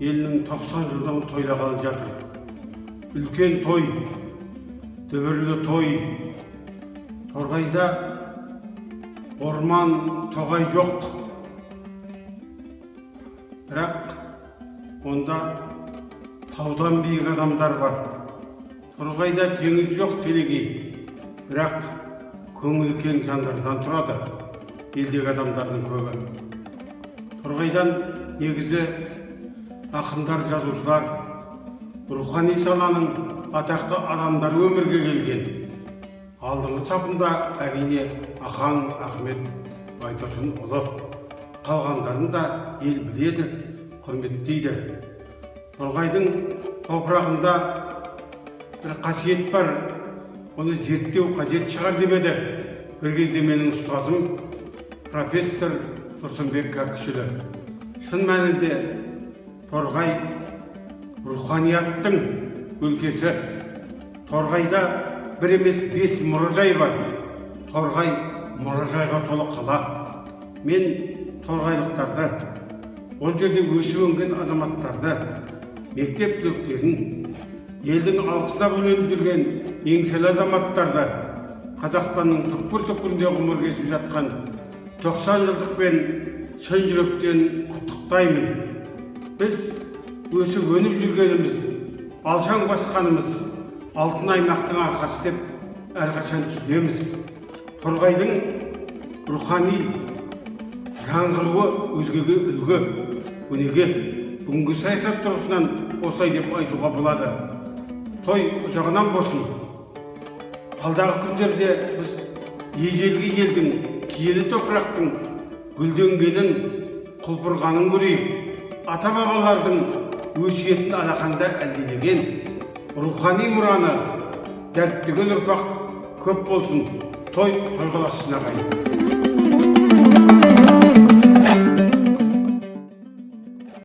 елінің 90 жылдығын тойлағалы жатыр. Үлкен той, дүбірлі той. Торғайда орман, тоғай жоқ. Бірақ онда таудан биік адамдар бар. Торғайда теңіз жоқ телегей. Бірақ көңілі кең жандардан тұрады елдегі адамдардың көбі. Торғайдан негізі ақындар, жазушылар, рухани саланың атақты адамдары өмірге келген. Алдыңғы сапында әрине Ахан Ахмет Байтұрсынұлы. Қалғандарын да ел біледі, құрметтейді. Торғайдың топырағында бір қасиет бар, оны зерттеу қажет шығар деп еді. Bir кезде менің ұстазым профессор Тұрсынбек Кәкішұлы. Шын мәнінде Торғай руханияттың өлкесі. Торғайда бір емес 5 мұражай бар. Торғай мұражайға толы қала. Мен торғайлықтарды, ол жерде өсіп өнген азаматтарды, мектеп түлектерін, елдің алғысына бөленіп жүрген еңселі азаматтарды, Қазақстанның түкпір-түкпірінде ғұмыр кешіп жатқан 90 жылдықпен шын жүректен құттықтаймын. Біз өсіп өніп жүргеніміз, алшаң басқанымыз алтын аймақтың арқасы деп әрқашан түсінеміз. Торғайдың рухани жаңғыруы өзгеге үлгі, өнеге. Бүгінгі саясат тұрғысынан осылай деп айтуға болады. Той ұзағынан болсын. Алдағы күндерде біз ежелгі елдің, киелі топырақтың гүлденгенін, құлпырғанын көрейік. Ата-бабалардың өсиетін алақанда әлдилеген рухани мұраны дәріптеген ұрпақ көп болсын. Той тойғаласына қайын.